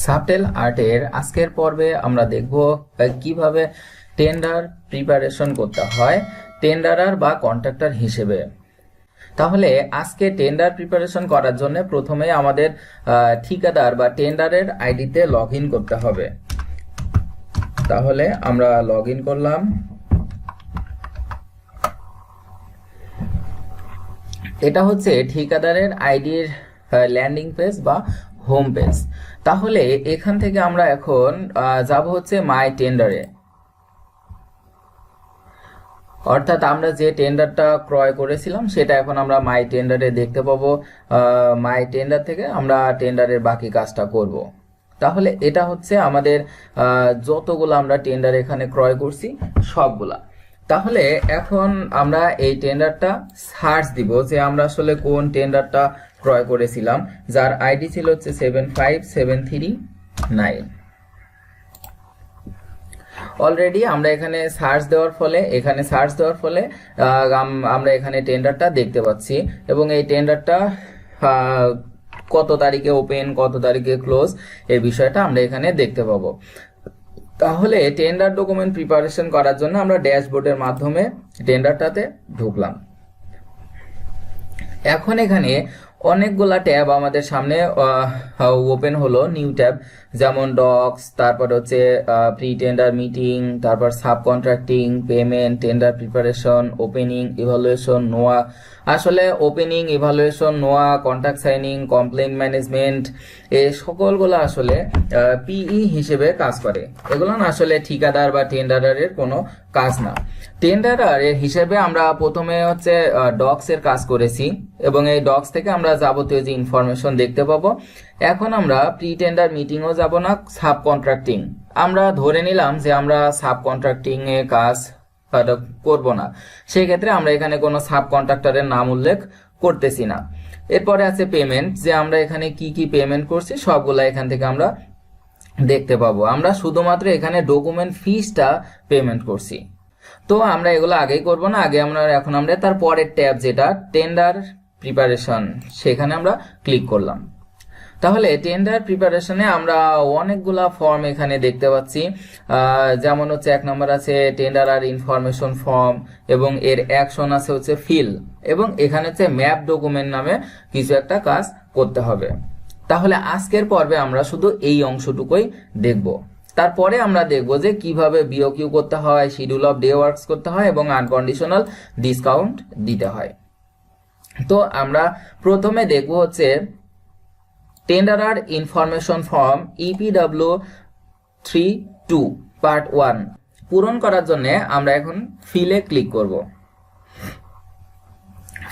Subtle আর্টের আজকের পর্বে আমরা দেখব কিভাবে টেন্ডার প্রিপারেশন করতে হয় টেন্ডারার বা কন্ট্রাক্টর হিসেবে। তাহলে আজকে টেন্ডার প্রিপারেশন করার জন্য প্রথমে আমাদের ঠিকাদার বা টেন্ডারের আইডিতে লগ ইন করতে হবে। তাহলে আমরা লগ ইন করলাম। এটা হচ্ছে ঠিকাদারের আইডির ল্যান্ডিং পেজ বা হোম পেজ। তাহলে এখান থেকে আমরা এখন যাব হচ্ছে মাই টেন্ডারে, অর্থাৎ আমরা যে টেন্ডারটা ক্রয় করেছিলাম সেটা এখন আমরা মাই টেন্ডারে দেখতে পাবো। মাই টেন্ডার থেকে আমরা টেন্ডারের বাকি কাজটা করব। তাহলে এটা হচ্ছে আমাদের যতগুলো আমরা টেন্ডার এখানে ক্রয় করছি সবগুলা। তাহলে এখন আমরা এই টেন্ডারটা সার্চ দিব যে আমরা আসলে কোন টেন্ডারটা ক্রয় করেছিলাম, যার আইডি ছিল হচ্ছে 75739। অলরেডি আমরা এখানে সার্চ দেওয়ার ফলে আমরা এখানে টেন্ডারটা দেখতে পাচ্ছি এবং এই টেন্ডারটা কত তারিখে ওপেন কত তারিখে ক্লোজ এই বিষয়টা আমরা এখানে দেখতে পাবো। তাহলে টেন্ডার ডকুমেন্ট প্রিপারেশন করার জন্য আমরা ড্যাশবোর্ডের মাধ্যমে টেন্ডারটাতে ঢুকলাম। এখন এখানে অনেকগুলা ট্যাব আমাদের সামনে ওপেন হলো, নিউ ট্যাব, যেমন ডক্স, তারপর হচ্ছে প্রি টেন্ডার মিটিং, তারপর sub contracting, payment, tender preparation, opening, evaluation, নোয়া। আসলে ওপেনিং, ইভালুয়েশন, নোয়া, কন্ট্রাক্ট সাইনিং, কমপ্লেইন ম্যানেজমেন্ট, এই সকলগুলো আসলে পিই হিসেবে কাজ করে। এগুলো না আসলে ঠিকাদার বা টেন্ডারের কোনো কাজ না। টেন্ডারের হিসেবে আমরা প্রথমে হচ্ছে ডক্স এর কাজ করেছি এবং এই ডক্স থেকে আমরা যাবতীয় যে ইনফরমেশন দেখতে পাবো। এখন আমরা প্রি টেন্ডার মিটিংও যাব না, সাব কন্ট্রাক্টিং আমরা ধরে নিলাম যে আমরা সাব কন্ট্রাক্টিং এ কাজ করব না, সেই ক্ষেত্রে আমরা এখানে কোনো সাব কন্ট্রাক্টরের নাম উল্লেখ করতেছি না। এরপরে আছে পেমেন্ট, যে আমরা এখানে কি কি পেমেন্ট করছি সবগুলা এখান থেকে আমরা দেখতে পাবো। আমরা শুধুমাত্র এখানে ডকুমেন্ট ফিসটা পেমেন্ট করছি, তো আমরা এগুলো আগেই করব না। এখন আমরা তার পরের ট্যাব যেটা টেন্ডার প্রিপারেশন, সেখানে আমরা ক্লিক করলাম। তাহলে টেন্ডার প্রিপারেশনে আমরা অনেকগুলা ফর্ম এখানে দেখতে পাচ্ছি, যেমন হচ্ছে 1 নম্বর আছে টেন্ডার আর ইনফরমেশন ফর্ম এবং এর অ্যাকশন আছে হচ্ছে ফিল, এবং এখানে হচ্ছে ম্যাপ ডকুমেন্ট নামে কিছু একটা কাজ করতে হবে। তাহলে আজকের পর্বে আমরা শুধু এই অংশটুকুই দেখব। তারপরে আমরা দেখব যে কিভাবে বিওকিউ করতে হয়, শিডিউল অফ ডে ওয়ার্কস করতে হয় এবং আনকন্ডিশনাল ডিসকাউন্ট দিতে হয়। তো আমরা প্রথমে দেখব হচ্ছে টেন্ডারার ইনফরমেশন ফর্ম EPW32 পার্ট 1 পূরণ করার জন্য আমরা এখন ফিলে ক্লিক করব।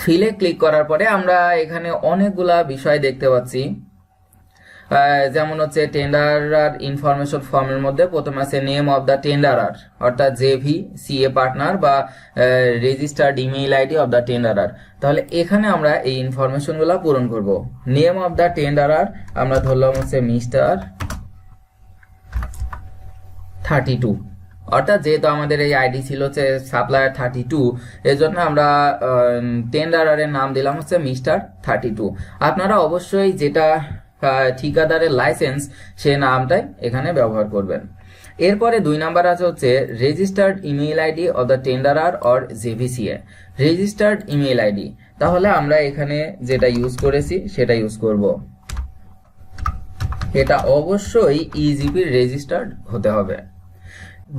ফিলে ক্লিক করার পরে আমরা এখানে অনেকগুলা বিষয় দেখতে পাচ্ছি, যেমন হচ্ছে টেন্ডারার ইনফরমেশন ফর্মের মধ্যে প্রথমে আছে নেম অফ দ্য টেন্ডারার, অর্থাৎ জেভি, সিএ পার্টনার বা registered email ID of the টেন্ডারার। তাহলে এখানে আমরা এই ইনফরমেশনগুলো পূরণ করব। নেম অফ দ্য টেন্ডারার আমরা ধরলাম হচ্ছে মিস্টার 32, অর্থাৎ যেহেতু আমাদের এই আইডি ছিল হচ্ছে সাপ্লায়ার 32, এর জন্য আমরা টেন্ডারারের নাম দিলাম হচ্ছে মিস্টার 32। আপনারা অবশ্যই যেটা ঠিকাদারের লাইসেন্স সে নামটাই এখানে ব্যবহার করবেন। এরপরে 2 নাম্বার আছে হচ্ছে registered email ID of the tenderer or JVCA, registered email ID. তাহলে আমরা এখানে যেটা ইউজ করেছি সেটা ইউজ করব। এটা অবশ্যই ইজিপি রেজিস্টার্ড হতে হবে।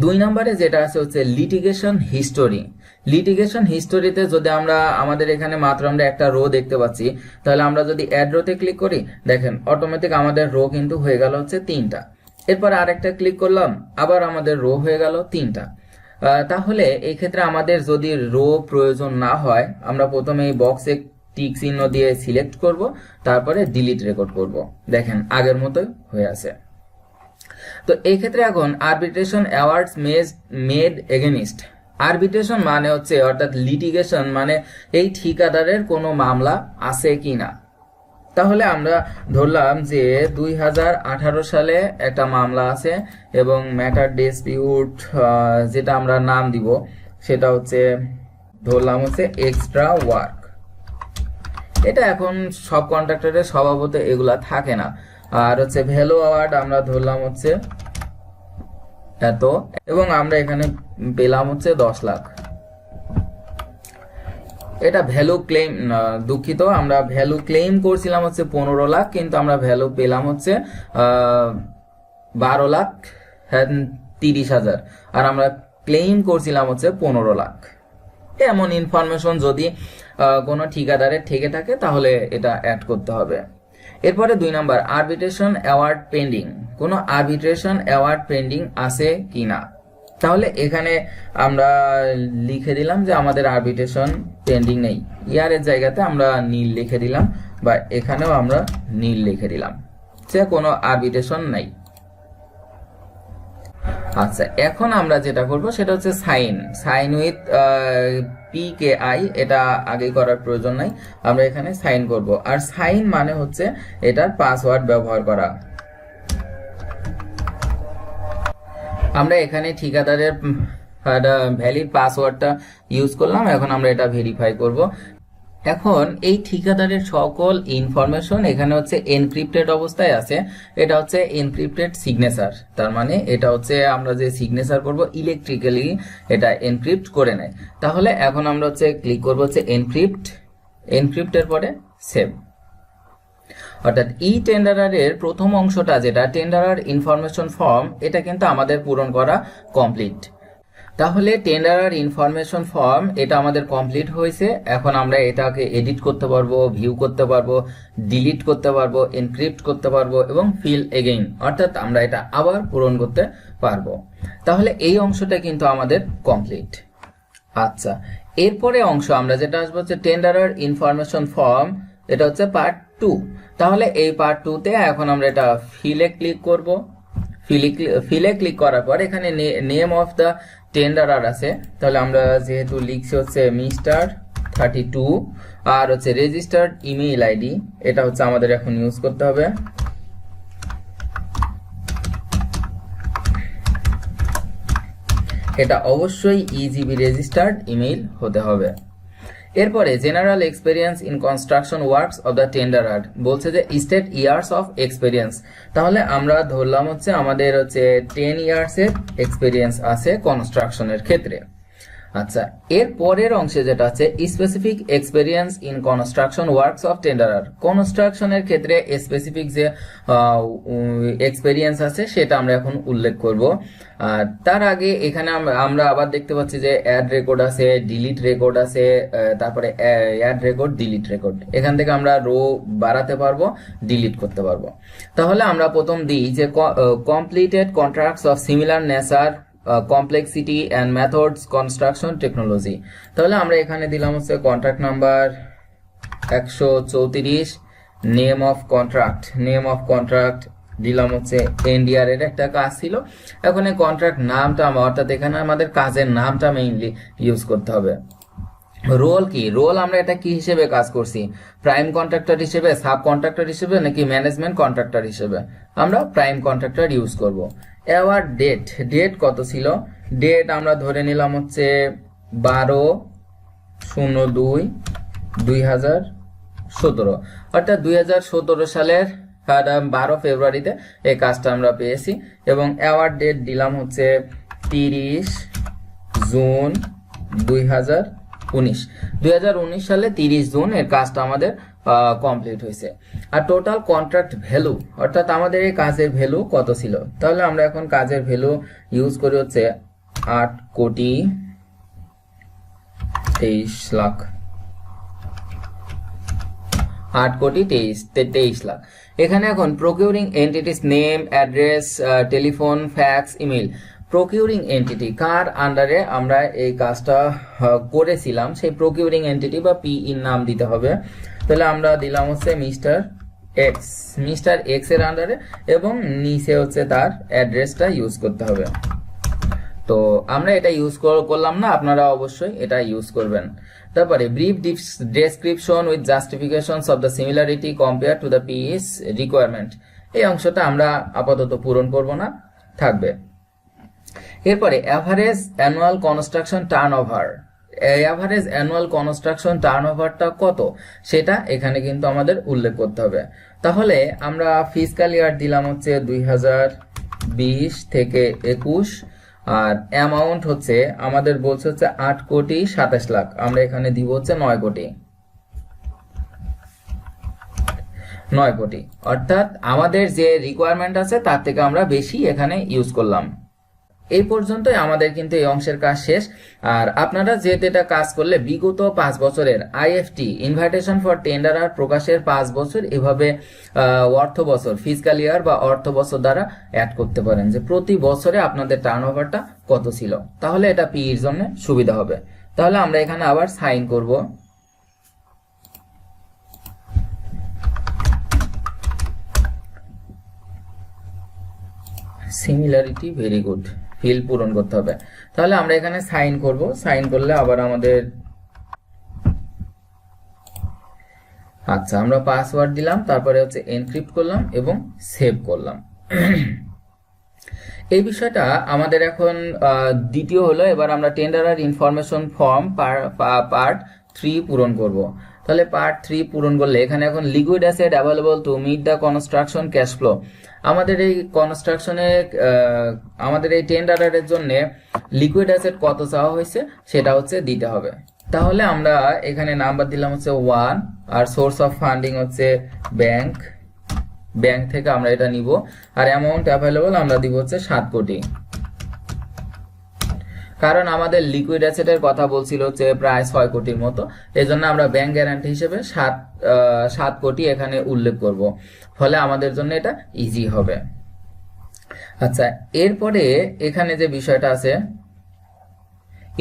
2 নম্বরে যেটা আছে হচ্ছে লিটিগেশন হিস্টোরি। লিটিগেশন হিস্টোরিতে যদি আমাদের এখানে মাত্র আমরা একটা রো দেখতে পাচ্ছি, তাহলে আমরা যদি অ্যাড রোতে ক্লিক করি, দেখেন অটোমেটিক আমাদের রো কিন্তু হয়ে গেল হচ্ছে 3টা। এরপর আরেকটা ক্লিক করলাম, আবার আমাদের রো হয়ে গেল 3টা। তাহলে এই ক্ষেত্রে আমাদের যদি রো প্রয়োজন না হয়, আমরা প্রথমে এই বক্সে টিক চিহ্ন দিয়ে সিলেক্ট করব, তারপরে ডিলিট রেকর্ড করব। দেখেন আগের মতোই হয়ে আছে। তো এই ক্ষেত্রে এখন arbitration awards made against, arbitration মানে হচ্ছে অর্থাৎ লিটিগেশন মানে এই ঠিকাদারের কোনো মামলা আছে কিনা। তাহলে আমরা ধরলাম যে 2018 সালে একটা মামলা আছে এবং ম্যাটার ডিসপিউট, যেটা আমরা নাম দিব সেটা হচ্ছে ধরলাম হচ্ছে এক্সট্রা ওয়ার্ক। এটা এখন সব কন্ট্রাক্টরের স্বভাবত এগুলা থাকে না, আর হচ্ছে ভ্যালু অ্যাওয়ার্ড আমরা ধরলাম হচ্ছে এত, এবং আমরা এখানে পেলাম হচ্ছে 10 লাখ। এটা ভ্যালু ক্লেম, দুঃখিত, আমরা ভ্যালু ক্লেম করছিলাম হচ্ছে 15 লাখ, কিন্তু আমরা ভ্যালু পেলাম হচ্ছে 12,30,000, আর আমরা ক্লেম করছিলাম হচ্ছে 15 লাখ। এমন ইনফরমেশন যদি কোনো ঠিকাদারের থেকে থাকে তাহলে এটা অ্যাড করতে হবে। এরপরে 2 নাম্বার, আরবিট্রেশন অ্যাওয়ার্ড পেন্ডিং। কোনো আরবিট্রেশন অ্যাওয়ার্ড পেন্ডিং আছে কিনা, তাহলে এখানে আমরা লিখে দিলাম যে আমাদের আরবিট্রেশন পেন্ডিং নেই। ইয়ারের জায়গাতে আমরা নীল লিখে দিলাম, বা এখানেও আমরা নীল লিখে দিলাম যে কোনো আরবিট্রেশন নাই। আচ্ছা, এখন আমরা যেটা করব সেটা হচ্ছে সাইন উইথ PKI। এটা আগে করার প্রয়োজন নাই, আমরা এখানে সাইন করব। আর সাইন মানে হচ্ছে এটার পাসওয়ার্ড ব্যবহার করা। আমরা এখানে ঠিকাদারের ভ্যালিড পাসওয়ার্ডটা ইউজ করলাম, এখন আমরা এটা ভেরিফাই করব। এখন এই ঠিকাদারের সকল ইনফরমেশন এখানে হচ্ছে এনক্রিপ্টেড অবস্থায় আছে। এটা হচ্ছে এনক্রিপ্টেড সিগনেচার, তার মানে এটা হচ্ছে আমরা যে সিগনেচার করব ইলেকট্রিক্যালি এটা এনক্রিপ্ট করে নেয়। তাহলে এখন আমরা হচ্ছে ক্লিক করব হচ্ছে এনক্রিপ্টের পরে সেভ। অর্থাৎ ই টেন্ডারের প্রথম অংশটা যেটা টেন্ডারার ইনফরমেশন ফর্ম, এটা কিন্তু আমাদের পূরণ করা কমপ্লিট। তাহলে টেন্ডারার ইনফরমেশন ফর্ম এটা আমাদের কমপ্লিট হয়েছে। এখন আমরা এটাকে এডিট করতে পারবো, ভিউ করতে পারবো, ডিলিট করতে পারবো, এনক্রিপ্ট করতে পারবো এবং ফিল এগেইন, অর্থাৎ আমরা এটা আবার পূরণ করতে পারবো। তাহলে এই অংশটা কিন্তু আমাদের কমপ্লিট। আচ্ছা, এরপরে অংশ আমরা যেটা আসবো হচ্ছে টেন্ডারার ইনফরমেশন ফর্ম, এটা হচ্ছে পার্ট 2। তাহলে এই পার্ট 2তে এখন আমরা এটা ফিলে ক্লিক করব। ফিলে ক্লিক করার পর এখানে নেম অফ দ্য টেন্ডারার আছে, তাহলে আমরা যেহেতু লিখছি হচ্ছে মিস্টার 32, আর হচ্ছে রেজিস্টার্ড ইমেইল আইডি, এটা হচ্ছে আমাদের এখন ইউজ করতে হবে। এটা অবশ্যই ইজিবি রেজিস্টার্ড ইমেইল হতে হবে। এরপরে general experience in construction works of the টেন্ডারার বলছে যে স্টেট ইয়ার্স অফ এক্সপেরিয়েন্স। তাহলে আমরা ধরলাম হচ্ছে আমাদের হচ্ছে 10 ইয়ার্সের এক্সপেরিয়েন্স আছে কনস্ট্রাকশনের ক্ষেত্রে। আচ্ছা, এর পরের অংশে যেটা আছে specific experience in construction works of tenderer, কনস্ট্রাকশনের ক্ষেত্রে স্পেসিফিক যে এক্সপেরিয়েন্স আছে সেটা আমরা এখন উল্লেখ করব। তার আগে এখানে আমরা আবার দেখতে পাচ্ছি যে অ্যাড রেকর্ড আছে, ডিলিট রেকর্ড আছে, তারপরে অ্যাড রেকর্ড, ডিলিট রেকর্ড, এখান থেকে আমরা রো বাড়াতে পারবো, ডিলিট করতে পারবো। তাহলে আমরা প্রথম দিই যে completed contracts of similar nature, complexity and methods construction technology. তাহলে আমরা এখানে দিলাম হচ্ছে contract number 134, name of contract দিলাম হচ্ছে এনডিআর এর একটা কাজ ছিল। এখন এই কন্ট্রাক্ট নামটা অর্থাৎ এখানে আমাদের কাজের নামটা মেইনলি ইউজ করতে হবে। রোল কি, রোল আমরা এটা কি হিসেবে কাজ করছি, প্রাইম কন্ট্রাক্টর হিসেবে, সাব কন্ট্রাক্টর হিসেবে, নাকি ম্যানেজমেন্ট কন্ট্রাক্টর হিসেবে? আমরা প্রাইম কন্ট্রাক্টর ইউজ করব। এবার ডেট কত ছিল, ডেট আমরা ধরে নিলাম হচ্ছে 12/02/2017, অর্থাৎ 2017 সালের 12 ফেব্রুয়ারিতে এই কাজটা আমরা পেয়েছি। এবং অ্যাওয়ার্ড ডেট দিলাম হচ্ছে 30 জুন 2019 সালে 30 জুন এর কাজটা আমাদের কমপ্লিট হয়েছে। আর টোটাল কন্ট্রাক্ট ভ্যালু, অর্থাৎ আমাদের এই কাজের ভ্যালু কত ছিল, তাহলে আমরা এখন কাজের ভ্যালু ইউজ করি হচ্ছে 8,23,00,000। 8,23,00,000। এখানে এখন procuring entities name, address, telephone, fax, email. Procuring entity কার আন্ডারে আমরা এই কাজটা করেছিলাম সেই প্রকিউরিং এন্টিটি বা পিই নাম দিতে হবে। তাহলে আমরা দিলাম হচ্ছে মিস্টার এক্স এর আন্ডারে, এবং নিচে হচ্ছে তার অ্যাড্রেসটা ইউজ করতে হবে। তো আমরা এটা ইউজ করলাম না, আপনারা অবশ্যই এটা ইউজ করবেন। তারপরে brief description with justifications of the similarity compare to the piece requirement, এই অংশটা আমরা আপাতত পূরণ করব না, থাকবে। এরপরে average annual construction turnover, average annual construction টার্নওভারটা কত সেটা এখানে কিন্তু আমাদের উল্লেখ করতে হবে। তাহলে আমরা ফিসক্যাল ইয়ার দিলাম হচ্ছে 2020 থেকে 21, আর অ্যামাউন্ট হচ্ছে আমাদের বলছে হচ্ছে 8,27,00,000, আমরা এখানে দিব হচ্ছে 9 কোটি, অর্থাৎ আমাদের যে রিকোয়ারমেন্ট আছে তার থেকে আমরা বেশি এখানে ইউজ করলাম। এই পর্যন্তই আমাদের কিন্তু এই অংশের কাজ শেষ। আর আপনারা যেটা কাজ করলে বিগত 5 বছরের আইএফটি ইনভাইটেশন ফর টেন্ডারার প্রকাশের 5 বছর এভাবে অর্থ বছর ফিসক্যাল ইয়ার বা অর্থ বছর দ্বারা অ্যাড করতে পারেন যে প্রতি বছরে আপনাদের টার্নওভারটা কত ছিল, তাহলে এটা পির জন্য সুবিধা হবে। তাহলে আমরা এখানে আবার সাইন করব। সিমিলারিটি ভেরি গুড, ফিল পূরণ করতে হবে। তাহলে আমরা এখানে সাইন করব, সাইন করলে আবার আমাদের আচ্ছা আমরা পাসওয়ার্ড দিলাম, তারপরে হচ্ছে এনক্রিপ্ট করলাম এবং সেভ করলাম। এই বিষয়টা আমাদের এখন দ্বিতীয় হলো, এবার আমরা টেন্ডারার ইনফরমেশন ফর্ম পার্ট 3 পূরণ করব। তাহলে পার্ট 3 পূরণ করলে এখানে এখন liquid asset available to meet the construction cash flow, আমাদের এই কনস্ট্রাকশনে আমাদের এই টেন্ডারের জন্য লিকুইড অ্যাসেট কত চাওয়া হয়েছে সেটা হচ্ছে দিতে হবে। তাহলে আমরা এখানে নাম্বার দিলাম হচ্ছে 1, আর সোর্স অফ ফান্ডিং হচ্ছে ব্যাংক থেকে আমরা এটা নিব, আর অ্যামাউন্ট অ্যাভেলেবল আমরা দিব হচ্ছে 7 কোটি, কারণ আমাদের লিকুইড অ্যাসেটের কথা বলছিল হচ্ছে প্রায় 6 কোটির মতো, এজন্য আমরা ব্যাংক গ্যারান্টি হিসেবে 7 কোটি এখানে উল্লেখ করব, ফলে আমাদের জন্য এটা ইজি হবে। আচ্ছা, এরপরে এখানে যে বিষয়টা আছে,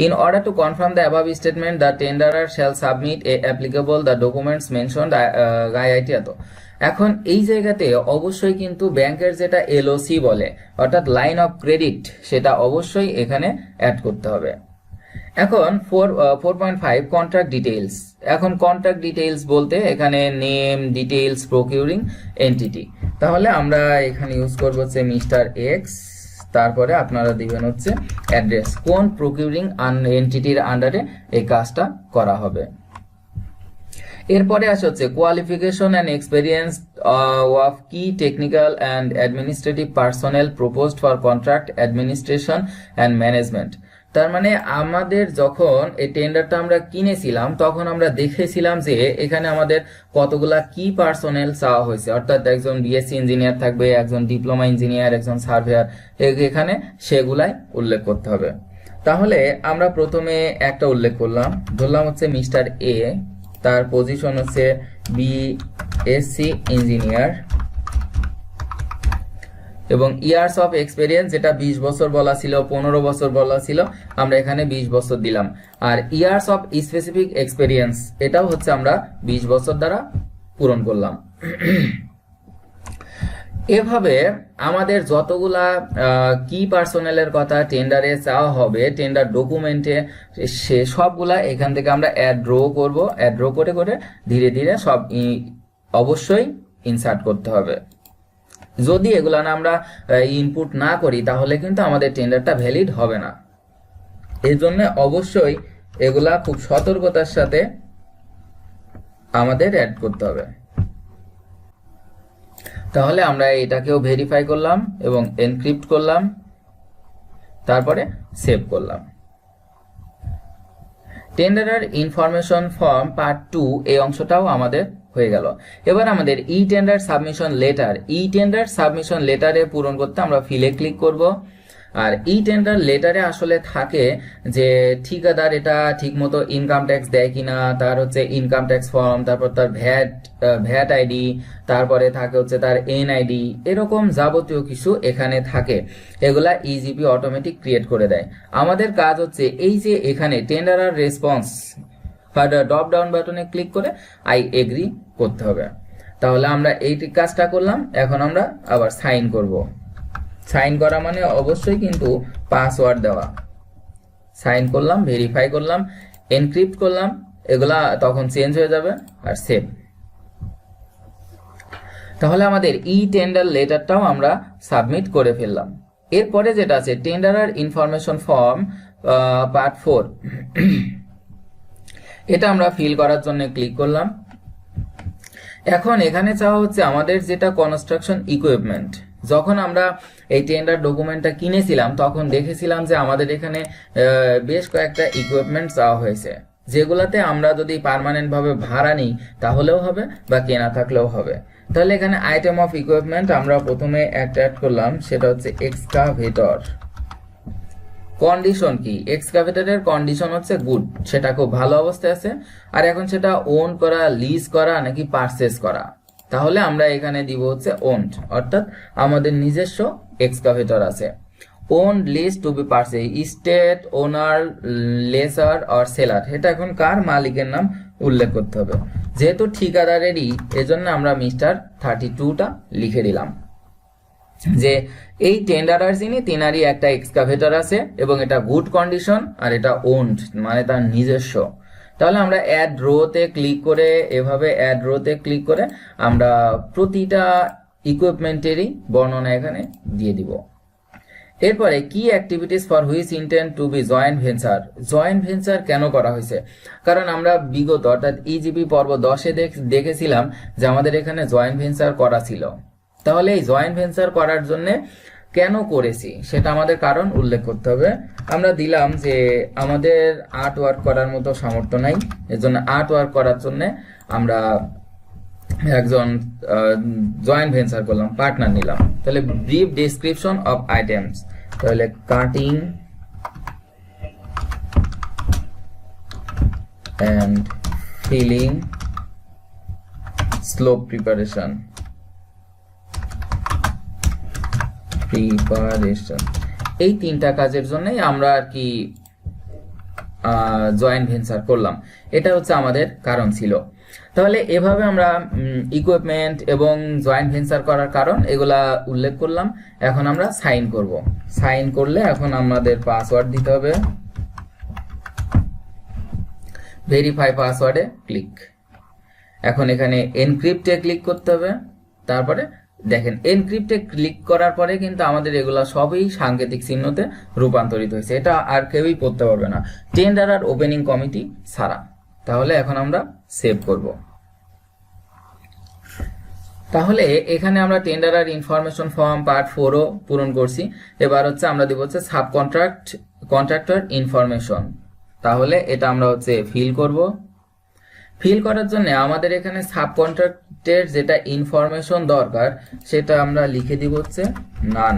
in order to confirm the above statement the tenderer shall submit a applicable the documents mentioned গাইআইটি এত। এখন এই জায়গাতে অবশ্যই কিন্তু ব্যাংকের যেটা এলওসি বলে অর্থাৎ লাইন অফ ক্রেডিট, সেটা অবশ্যই এখানে অ্যাড করতে হবে। এখন 4.5 কন্ট্রাক্ট ডিটেইলস। এখন কন্ট্রাক্ট ডিটেইলস বলতে এখানে নেম, ডিটেইলস, প্রকিউরিং এন্টিটি। তাহলে আমরা এখানে ইউজ করব হচ্ছে মিস্টার এক্স, তারপরে আপনারা দিবেন হচ্ছে অ্যাড্রেস, কোন প্রকিউরিং এন্টিটির আন্ডারে এই কাজটা করা হবে। এরপরে আসে হচ্ছে কোয়ালিফিকেশন অ্যান্ড এক্সপেরিয়েন্স অফ কি technical and administrative personnel proposed for contract administration and management. তার মানে আমাদের যখন এই টেন্ডারটা আমরা কিনেছিলাম তখন আমরা দেখেছিলাম যে এখানে আমাদের কতগুলা কি পার্সোনেল চাওয়া হয়েছে, অর্থাৎ একজন বিএসসি ইঞ্জিনিয়ার থাকবে, একজন ডিপ্লোমা ইঞ্জিনিয়ার, একজন সার্ভেয়ার, এখানে সেগুলাই উল্লেখ করতে হবে। তাহলে আমরা প্রথমে একটা উল্লেখ করলাম, ধরলাম হচ্ছে মিস্টার এ, তার পজিশন হচ্ছে বিএসসি ইঞ্জিনিয়ার এবং ইয়ার্স অফ এক্সপেরিয়েন্স যেটা 20 বছর বলা ছিল, 15 বছর বলা ছিল, আমরা এখানে 20 বছর দিলাম। আর ইয়ার্স অফ স্পেসিফিক এক্সপেরিয়েন্স এটাও হচ্ছে আমরা 20 বছর দ্বারা পূরণ করলাম। এভাবে আমাদের যতগুলা কি পার্সোনেলের কথা টেন্ডারে চাওয়া হবে টেন্ডার ডকুমেন্টে, সে সবগুলা এখান থেকে আমরা অ্যাড করব, অ্যাড করে করে ধীরে ধীরে সব অবশ্যই ইনসার্ট করতে হবে। যদি এগুলা না আমরা ইনপুট না করি তাহলে কিন্তু আমাদের টেন্ডারটা ভ্যালিড হবে না। এই জন্য অবশ্যই এগুলা খুব সতর্কতার সাথে আমাদের অ্যাড করতে হবে। তাহলে আমরা এটাকেও ভেরিফাই করলাম এবং এনক্রিপ্ট করলাম, তারপরে সেভ করলাম। টেন্ডারার ইনফরমেশন ফর্ম পার্ট 2 এই অংশটাও আমাদের হয়ে গেল। এবার আমাদের ই টেন্ডার সাবমিশন লেটার, ই টেন্ডার সাবমিশন লেটারে পূরণ করতে আমরা ফিলে ক্লিক করব। আর ই টেন্ডার লেটারে আসলে থাকে যে ঠিকাদার এটা ঠিকমতো ইনকাম ট্যাক্স দেয় কিনা, তার হচ্ছে ইনকাম ট্যাক্স ফর্ম, তারপর তার ভ্যাট আইডি, তারপরে থাকে হচ্ছে তার এনআইডি, এরকম যাবতীয় কিছু এখানে থাকে। এগুলা ইজিপি অটোমেটিক ক্রিয়েট করে দেয়। আমাদের কাজ হচ্ছে এই যে এখানে টেন্ডারার রেসপন্স ড্রপ ডাউন বাটনে ক্লিক করে আই এগ্রি করতে হবে। তাহলে আমরা এই কাজটা করলাম। এখন আমরা আবার সাইন করব। সাইন করা মানে অবশ্যই কিন্তু পাসওয়ার্ড দেওয়া। সাইন করলাম, ভেরিফাই করলাম, এনক্রিপ্ট করলাম, এগুলা তখন চেঞ্জ হয়ে যাবে, আর সেভ। তাহলে আমাদের ই টেন্ডার লেটারটাও আমরা সাবমিট করে ফেললাম। এরপরে যেটা আছে টেন্ডারার ইনফরমেশন ফর্ম পার্ট 4, এটা আমরা ফিল করার জন্য ক্লিক করলাম। এখন এখানে চাওয়া হচ্ছে আমাদের যেটা কনস্ট্রাকশন ইকুইপমেন্ট। যখন আমরা এই টেন্ডার ডকুমেন্টটা কিনেছিলাম তখন দেখেছিলাম যে আমাদের এখানে বেশ কয়েকটা ইকুইপমেন্ট চাওয়া হয়েছে, যেগুলাতে আমরা যদি পার্মানেন্ট ভাবে ভাড়া নিই তাহলেও হবে বা কেনা থাকলেও হবে। তাহলে এখানে আইটেম অফ ইকুইপমেন্ট আমরা প্রথমে একটা অ্যাড করলাম, সেটা হচ্ছে এক্সকাভেটর। কন্ডিশন কি? এক্সকাভেটরের কন্ডিশন হচ্ছে গুড, সেটা খুব ভালো অবস্থায় আছে। আর এখন সেটা ওন করা, লিজ করা নাকি পারচেজ করা, তাহলে আমরা এখানে দিব হচ্ছে ওন্ড, অর্থাৎ আমাদের নিজস্ব এক্সকাভেটর আছে। Owned, lease, to be purchase, state, owner, lessor or seller, এটা এখন কার? মালিকের নাম উল্লেখ করতে হবে। যেহেতু ঠিকাদারেরই, এজন্য আমরা মিস্টার 32টা লিখে দিলাম যে এই টেন্ডারার যিনি, তিনারই একটা এক্সকাভেটর আছে এবং এটা গুড কন্ডিশন আর এটা ওন্ড, মানে তার নিজস্ব। তাহলে আমরা অ্যাড রোতে ক্লিক করে, এভাবে অ্যাড রোতে ক্লিক করে আমরা প্রতিটা ইকুইপমেন্টেরই বর্ণনা এখানে দিয়ে দিব। এরপরে কি activities for which intent to be joint venture. Joint venture কেন করা হয়েছে? কারণ আমরা বিগত অর্থাৎ ইজিপি পর্ব 10-এ দেখেছিলাম যে আমাদের এখানে জয়েন্ট ভেঞ্চার করা ছিল। তাহলে এই জয়েন্ট ভেঞ্চার করার জন্য কেন করেছি সেটা আমাদের কারণ উল্লেখ করতে হবে। আমরা দিলাম যে আমাদের আর্ট ওয়ার্ক করার মতো সামর্থ্য নাই, এর জন্য আর্ট ওয়ার্ক করার জন্য আমরা একজন জয়েন্ট ভেঞ্চার করলাম, পার্টনার নিলাম। তাহলে ব্রিফ ডেসক্রিপশন অফ আইটেমস, তাহলে cutting and filling, slope preparation, এই তিনটা কাজের জন্যই আমরা আর কি জয়েন্ট ভেঞ্চার করলাম। এটা হচ্ছে আমাদের কারণ ছিল। তাহলে এভাবে আমরা ইকুইপমেন্ট এবং জয়েন্ট ভেঞ্চার করার কারণ এগুলা উল্লেখ করলাম। এখন আমরা সাইন করব। সাইন করলে এখন আমাদের পাসওয়ার্ড দিতে হবে, ভেরিফাই পাসওয়ার্ডে ক্লিক। এখন এখানে এনক্রিপ্টে ক্লিক করতে হবে। তারপরে দেখেন এনক্রিপ্টে ক্লিক করার পরে কিন্তু আমাদের এগুলা সবই সাংকেতিক চিহ্নতে রূপান্তরিত হয়েছে, এটা আর কেউই পড়তে পারবে না, টেন্ডার আর ওপেনিং কমিটি ছাড়া। তাহলে এখন আমরা সেভ করব। তাহলে এখানে আমরা টেন্ডার আর ইনফরমেশন ফর্ম পার্ট 4ও পূরণ করছি। এবার হচ্ছে আমরা দিব হচ্ছে সাব কন্ট্রাক্টর ইনফরমেশন। তাহলে এটা আমরা হচ্ছে ফিল করব। ফিল করার জন্য আমাদের এখানে সাব কন্ট্রাক্টের যেটা ইনফরমেশন দরকার সেটা আমরা লিখে দিব হচ্ছে নান।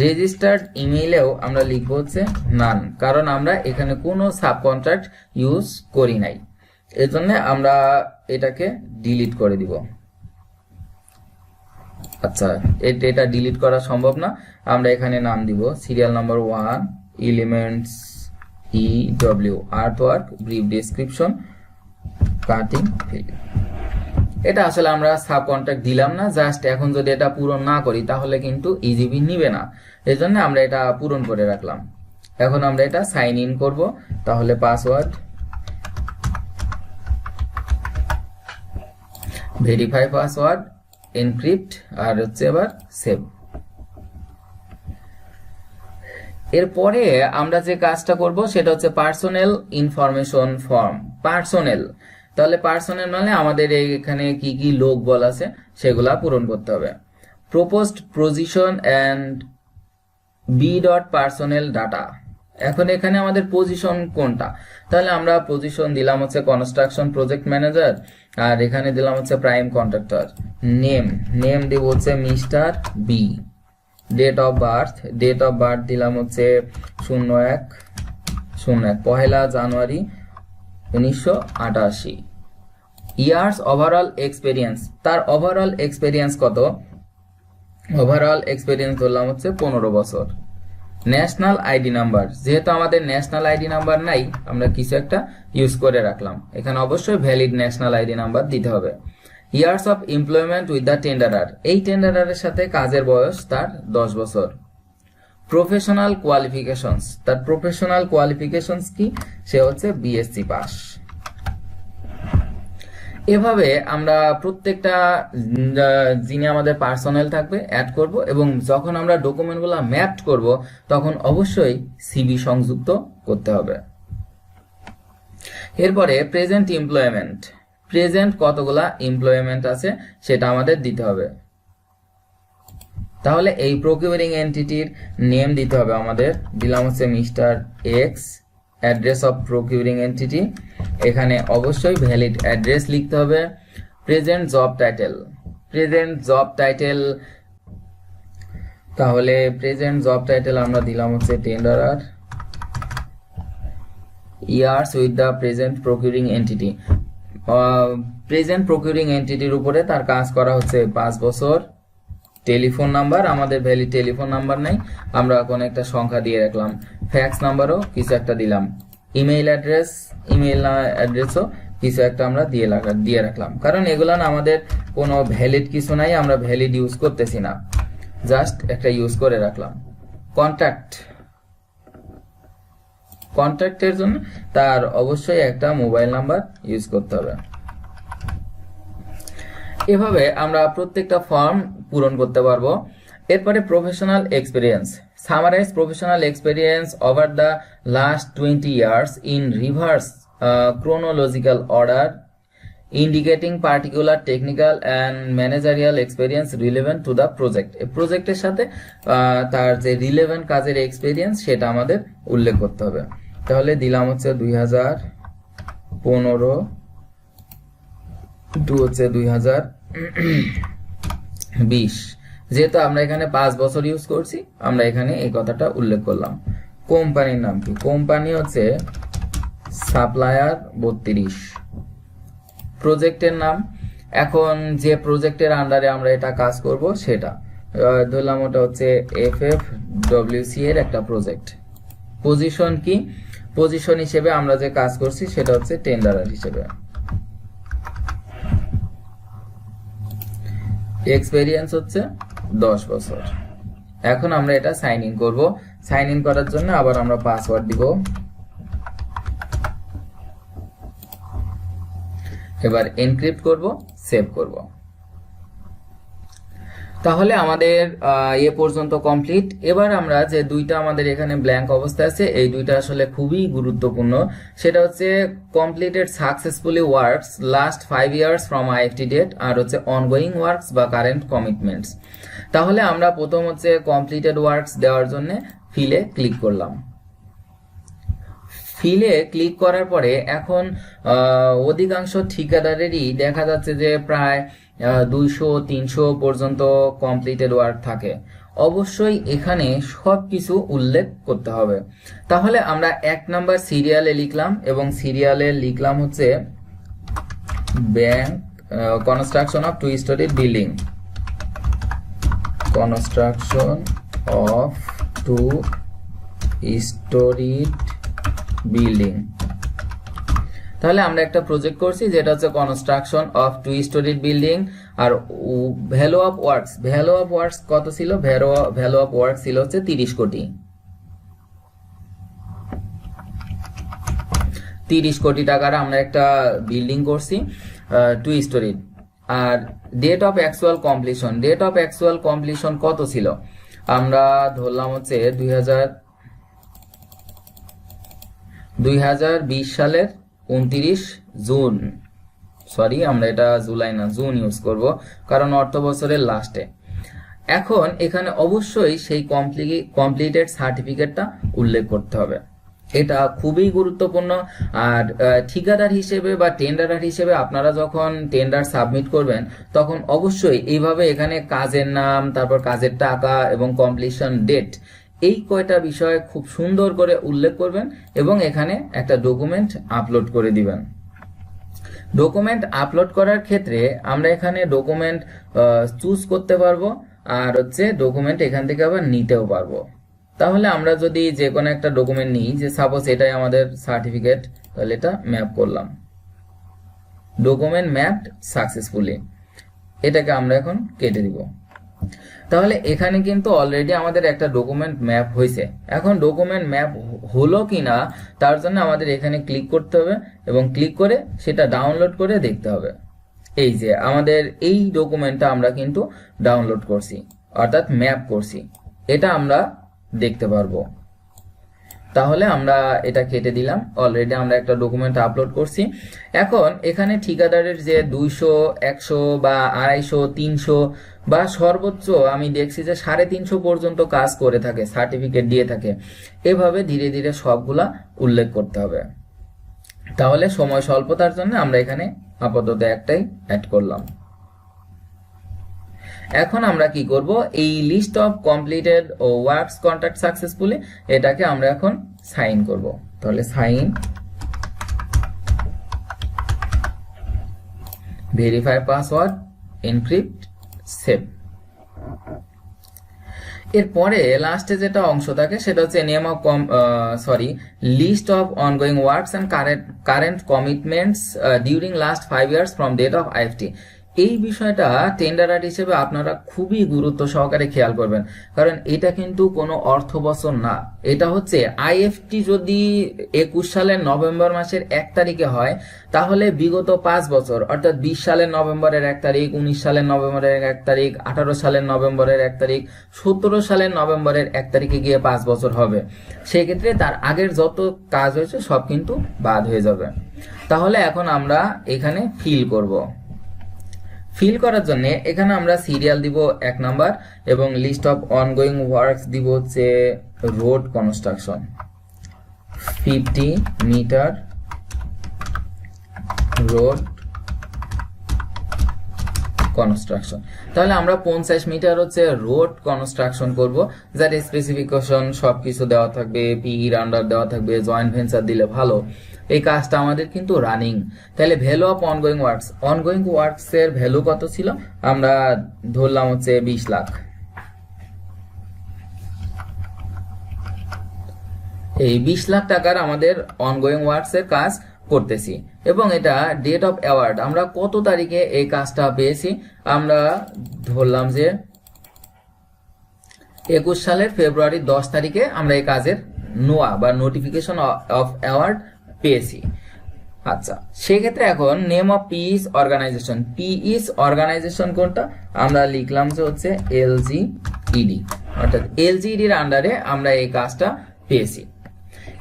রেজিস্টার্ড ইমেইলেও আমরা লিখব হচ্ছে নান, কারণ আমরা এখানে কোনো সাব কন্ট্রাক্ট ইউজ করি নাই, এজন্য আমরা এটাকে ডিলিট করে দিব। আচ্ছা, এটা ডিলিট করা সম্ভব না, আমরা এখানে নাম দিব serial number 1 elements EW artwork brief description cutting fill. এটা আসলে আমরা সাব কন্ট্রাক্ট দিলাম না, জাস্ট এখন যদি এটা পূরণ না করি তাহলে কিন্তু ইজিবি নিবে না, এজন্য আমরা এটা পূরণ করে রাখলাম। এখন আমরা এটা সাইন ইন করব। তাহলে পাসওয়ার্ড, ভেরিফাই পাসওয়ার্ড, এনক্রিপ্ট, আর হচ্ছে এবার সেভ। এরপরে আমরা যে কাজটা করব সেটা হচ্ছে পার্সোনাল ইনফরমেশন ফর্ম। পার্সোনাল, তাহলে পার্সোনাল মানে আমাদের এখানে কি কি লোক বল আছে সেগুলা পূরণ করতে হবে। Proposed position and B dot personal data. এখন এখানে আমাদের পজিশন কোনটা? তাহলে আমরা পজিশন দিলাম হচ্ছে কনস্ট্রাকশন প্রজেক্ট ম্যানেজার, আর এখানে দিলাম হচ্ছে প্রাইম কন্ট্রাক্টর। নেম দিব হচ্ছে mister B. Date of birth দিলাম হচ্ছে 01/01 পহেলা জানুয়ারি 1988। ইয়ার্স ওভারঅল এক্সপেরিয়েন্স, তার ওভারঅল এক্সপেরিয়েন্স কত? ওভারঅল এক্সপেরিয়েন্স ধরলাম হচ্ছে 15 বছর। ন্যাশনাল আইডি নাম্বার, যেহেতু আমাদের ন্যাশনাল আইডি নাম্বার নাই আমরা কিছু একটা ইউজ করে রাখলাম, এখানে অবশ্যই ভ্যালিড ন্যাশনাল আইডি নাম্বার দিতে হবে। Years of employment with the টেন্ডারার, এই টেন্ডারারের সাথে কাজের বয়স তার 10 বছর। প্রফেশনাল কোয়ালিফিকেশনস, তার প্রফেশনাল কোয়ালিফিকেশনস কি? সে হচ্ছে বিএসসি পাস। এভাবে আমরা প্রত্যেকটা যিনি আমাদের পার্সোনাল থাকবে অ্যাড করব, এবং যখন আমরা ডকুমেন্টগুলো ম্যাপড করব তখন অবশ্যই সিভি সংযুক্ত করতে হবে। এরপরে প্রেজেন্ট এমপ্লয়মেন্ট। প্রেজেন্ট কতগুলা এমপ্লয়মেন্ট আছে সেটা আমাদের দিতে হবে। তাহলে এই প্রকিউরিং এন্টিটির নেম দিতে হবে আমাদের, দিলাম হচ্ছে mister X, address of procuring entity, এখানে অবশ্যই ভ্যালিড অ্যাড্রেস লিখতে হবে। Present job title, present job title, তাহলে প্রেজেন্ট জব টাইটেল আমরা দিলাম হচ্ছে tenderer, years with the present procuring entity, present procuring এন্টিটির উপরে তার কাজ করা হচ্ছে 5 বছর। টেলিফোন নাম্বার, আমাদের ভ্যালিড টেলিফোন নাম্বার নাই, আমরা কোন একটা সংখ্যা দিয়ে রাখলাম। ফ্যাক্স নাম্বারও কিছু একটা দিলাম। ইমেইল অ্যাড্রেস, ইমেইল অ্যাড্রেসও কিছু একটা আমরা দিয়ে রাখলাম, কারণ এগুলো না আমাদের কোনো ভ্যালিড কিছু নাই, আমরা ভ্যালিড ইউজ করতেছি না, জাস্ট একটা ইউজ করে রাখলাম। কন্ট্যাক্ট, কন্ট্যাক্টের জন্য তার অবশ্যই একটা মোবাইল নাম্বার ইউজ করতে হবে। এভাবে আমরা প্রত্যেকটা ফর্ম পূরণ করতে পারবো। এরপরে professional experience, summarise professional experience over the last 20 years in reverse chronological order indicating particular technical and managerial experience relevant to the project। এই প্রজেক্টের সাথে তার যে রিলেভেন্ট কাজের এক্সপিরিয়েন্স সেটা আমাদের উল্লেখ করতে হবে। তাহলে দিলাম হচ্ছে 2015 টু হচ্ছে 2020, যেহেতু আমরা এখানে 5 বছর ইউজ করছি, আমরা এখানে এই কথাটা উল্লেখ করলাম। কোম্পানির নাম কি? কোম্পানি হচ্ছে সাপ্লায়ার 32। প্রজেক্টের নাম, এখন যে প্রজেক্টের আন্ডারে আমরা এটা কাজ করব সেটা ধরলাম ওটা হচ্ছে FFWC এর একটা প্রজেক্ট। পজিশন কি? পজিশন হিসেবে আমরা যে কাজ করছি সেটা হচ্ছে টেন্ডারার হিসেবে। এক্সপেরিয়েন্স হচ্ছে 10 বছর। এখন আমরা এটা সাইন ইন করব। সাইন ইন করার জন্য আবার আমরা পাসওয়ার্ড দিব। এবার এনক্রিপ্ট করব, সেভ করব। তাহলে আমাদের এ পর্যন্ত কমপ্লিট। এবার আমরা যে দুইটা আমাদের এখানে ব্ল্যাঙ্ক অবস্থায় আছে, এই দুইটা আসলে খুবই গুরুত্বপূর্ণ। সেটা হচ্ছে completed successfully works last 5 years from IFT date, আর হচ্ছে অনগোয়িং ওয়ার্কস বা কারেন্ট কমিটমেন্টস। তাহলে আমরা প্রথম হচ্ছে কমপ্লিটেড ওয়ার্কস দেওয়ার জন্য ফিলে ক্লিক করলাম। ফিলে ক্লিক করার পরে এখন অধিকাংশ ঠিকাদারেরই দেখা যাচ্ছে যে প্রায় 200-300 পর্যন্ত কমপ্লিটেড ওয়ার্ক থাকে। অবশ্যই এখানে সবকিছু উল্লেখ করতে হবে। তাহলে আমরা 1 নাম্বার সিরিয়ালে লিখলাম, এবং সিরিয়ালে লিখলাম হচ্ছে bank construction of 2 storey building, construction of 2 storey building. তাহলে আমরা একটা প্রজেক্ট করছি যেটা হচ্ছে কনস্ট্রাকশন অফ 2 স্টোরি বিল্ডিং। আর value of works, value of works কত ছিল? ভ্যালু অফ ওয়ার্কস ছিল হচ্ছে 30 কোটি। 30 কোটি টাকার আমরা একটা বিল্ডিং করছি 2 স্টোরি। আর date of actual completion, date of actual completion কত ছিল? আমরা ধরলাম হচ্ছে 2020 সালের 29 জুন, সরি আমরা এটা জুলাই না জুন ইউজ করব, কারণ অর্থ বছরের লাস্টে। এখন এখানে অবশ্যই সেই কমপ্লিটেড সার্টিফিকেটটা উল্লেখ করতে হবে, এটা খুবই গুরুত্বপূর্ণ। আর ঠিকাদার হিসেবে বা টেন্ডারার হিসেবে আপনারা যখন টেন্ডার সাবমিট করবেন তখন অবশ্যই এইভাবে এখানে কাজের নাম, তারপর কাজের টাকা এবং কমপ্লিশন ডেট, এই কয়টা বিষয় খুব সুন্দর করে উল্লেখ করবেন এবং এখানে একটা ডকুমেন্ট আপলোড করে দিবেন। ডকুমেন্ট আপলোড করার ক্ষেত্রে আমরা এখানে ডকুমেন্ট চুজ করতে পারবো, আর হচ্ছে ডকুমেন্ট এখান থেকে আবার নিতেও পারবো। তাহলে আমরা যদি যে কোনো একটা ডকুমেন্ট নিই, যে সাপোজ এটাই আমাদের সার্টিফিকেট, তাহলে এটা ম্যাপ করলাম, ডকুমেন্ট ম্যাপড সাকসেসফুলি, এটাকে আমরা এখন কেটে দিব। তাহলে এখানে কিন্তু অলরেডি আমাদের একটা ডকুমেন্ট ম্যাপ হয়েছে। এখন ডকুমেন্ট ম্যাপ হলো কিনা তার জন্য আমাদের এখানে ক্লিক করতে হবে এবং ক্লিক করে সেটা ডাউনলোড করে দেখতে হবে। এই যে আমাদের এই ডকুমেন্টটা আমরা কিন্তু ডাউনলোড করছি, অর্থাৎ ম্যাপ করছি, এটা আমরা দেখতে পারবো। তাহলে আমরা এটা কেটে দিলাম। অলরেডি আমরা একটা ডকুমেন্ট আপলোড করছি। এখন এখানে ঠিকাদারের যে 200, 100 বা 250, 300 বা সর্বোচ্চ আমি দেখছি যে 350 পর্যন্ত কাজ করে থাকে, সার্টিফিকেট দিয়ে থাকে। এভাবে ধীরে ধীরে সবগুলা উল্লেখ করতে হবে। তাহলে সময় স্বল্পতার জন্য আমরা এখানে আপাতত একটাই অ্যাড করলাম। এখন আমরা কি করব, এই list of completed works contract successfully এটাকে আমরা এখন সাইন করব। তাহলে sign, verify password, encrypt, save. এরপরে লাস্টে যেটা অংশ থাকে সেটা হচ্ছে name of list of ongoing works and current commitments during last 5 years from date of IFT. এই বিষয়টা টেন্ডারার হিসেবে আপনারা খুবই গুরুত্ব সহকারে খেয়াল করবেন, কারণ এটা কিন্তু কোনো অর্থ বছর না। এটা হচ্ছে আইএফটি যদি 21 সালের নভেম্বর মাসের 1 তারিখে হয়, তাহলে বিগত 5 বছর অর্থাৎ 20 সালের নভেম্বরের 1 তারিখ, 19 সালের নভেম্বরের 1 তারিখ, 18 সালের নভেম্বরের 1 তারিখ, 17 সালের নভেম্বরের 1 তারিখে গিয়ে 5 বছর হবে। সেক্ষেত্রে তার আগের যত কাজ হয়েছে সব কিন্তু বাদ হয়ে যাবে। তাহলে এখন আমরা এখানে ফিল করব। ফিল করার জন্য এখানে আমরা সিরিয়াল দিব 1 নাম্বার এবং লিস্ট অফ অনগোয়িং ওয়ার্কস দিব হচ্ছে road construction 50 metre road construction. তাহলে আমরা 50 মিটার হচ্ছে রোড কনস্ট্রাকশন করব, যার স্পেসিফিকেশন সবকিছু দেওয়া থাকবে, পিই আন্ডার দেওয়া থাকবে, জয়েন্ট ভেঞ্চার দিলে ভালো। এই কাজটা আমাদের কিন্তু রানিং। তাহলে ভ্যালু অফ অনগোয়িং ওয়ার্কস এর ভ্যালু কত ছিল, আমরা ধরলাম হচ্ছে 20 লাখ। এই 20 লাখ টাকার আমাদের অনগোয়িং ওয়ার্কস এর কাজ করতেছি এবং এটা ডেট অফ অ্যাওয়ার্ড আমরা কত তারিখে এই কাজটা পেয়েছি, আমরা ধরলাম যে 21 সালের ফেব্রুয়ারি 10 তারিখে আমরা এই কাজের নোয়া বা নোটিফিকেশন অফ অ্যাওয়ার্ড পেয়েছি। আচ্ছা, সেক্ষেত্রে এখন নেম অফ পিইস অর্গানাইজেশন কোনটা, আমরা লিখলাম যে হচ্ছে এলজিইডি, অর্থাৎ এলজিইডির আন্ডারে আমরা এই কাজটা পেয়েছি।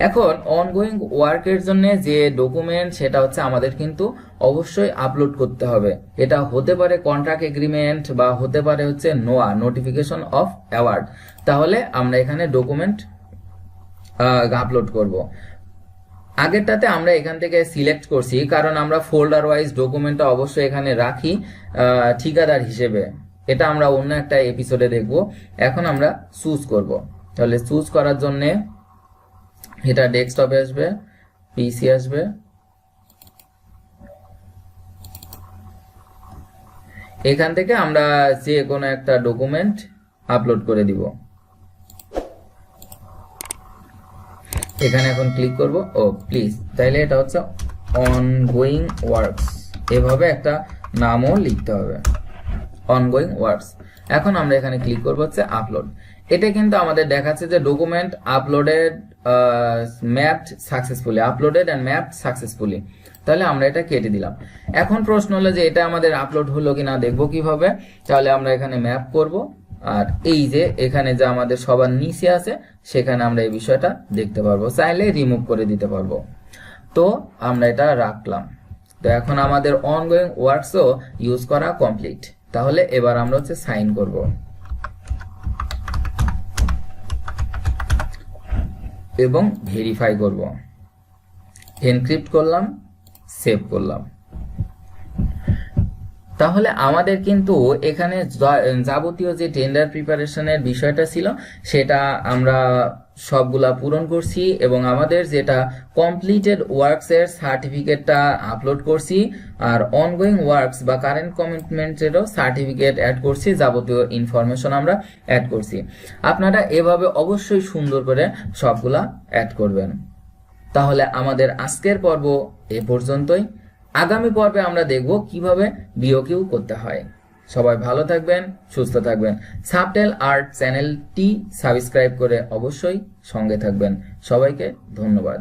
এখন অনগোয়িং ওয়ার্কের জন্য যে ডকুমেন্ট সেটা হচ্ছে আমাদের কিন্তু অবশ্যই আপলোড করতে হবে। এটা হতে পারে কন্ট্রাক্ট এগ্রিমেন্ট বা হতে পারে হচ্ছে নোয়া নোটিফিকেশন অফ অ্যাওয়ার্ড। তাহলে আমরা এখানে ডকুমেন্ট আপলোড করব। আগেরটাতে আমরা এখান থেকে সিলেক্ট করছি কারণ আমরা ফোল্ডার ওয়াইজ ডকুমেন্টটা অবশ্যই এখানে রাখি ঠিকাদার হিসেবে। এটা আমরা অন্য একটা এপিসোডে দেখব। এখন আমরা চুজ করব। তাহলে চুজ করার জন্য এটা ডেস্কটপে আসবে, পিসি আসবে, এখান থেকে আমরা যে কোনো একটা ডকুমেন্ট আপলোড করে দিব। এখানে এখন ক্লিক করব, ও প্লিজ, তাইলে এটা হচ্ছে অনগোয়িং ওয়ার্কস, এভাবে একটা নামও লিখতে হবে, অনগোয়িং ওয়ার্কস। এখন আমরা এখানে ক্লিক করব হচ্ছে আপলোড। এটা কিন্তু আমাদের দেখাচ্ছে যে ডকুমেন্ট আপলোডেড ম্যাপড সাকসেসফুলি। তাহলে আমরা এটা কেটে দিলাম। এখন প্রশ্ন হলো যে এটা আমাদের আপলোড হলো কিনা দেখবো কিভাবে। তাহলে আমরা এখানে ম্যাপ করব, আর এই যে এখানে যে আমাদের সবার নিচে আছে সেখানে আমরা এই বিষয়টা দেখতে পারবো, চাইলে রিমুভ করে দিতে পারবো। তো আমরা এটা রাখলাম। তো এখন আমাদের অনগোয়িং ওয়ার্কসও ইউজ করা কমপ্লিট। তাহলে এবার আমরা হচ্ছে সাইন করব এবং ভেরিফাই করব, এনক্রিপ্ট করলাম, সেভ করলাম। তাহলে আমাদের কিন্তু এখানে যাবতীয় যে টেন্ডার প্রিপারেশনের বিষয়টা ছিল সেটা আমরা সবগুলা পূরণ করছি এবং আমাদের যেটা কমপ্লিটেড ওয়ার্কস এর সার্টিফিকেটটা আপলোড করছি, আর অনগোয়িং ওয়ার্কস বা কারেন্ট কমিটমেন্টেরও সার্টিফিকেট অ্যাড করছি, যাবতীয় ইনফরমেশন আমরা অ্যাড করছি। আপনারা এভাবে অবশ্যই সুন্দর করে সবগুলা অ্যাড করবেন। তাহলে আমাদের আজকের পর্ব এ পর্যন্তই। আগামী পর্বে আমরা দেখব কিভাবে বিওকিউ করতে হয়। সবাই ভালো থাকবেন, সুস্থ থাকবেন। সাবটেল আর্ট চ্যানেলটি সাবস্ক্রাইব করে অবশ্যই সঙ্গে থাকবেন। সবাইকে ধন্যবাদ।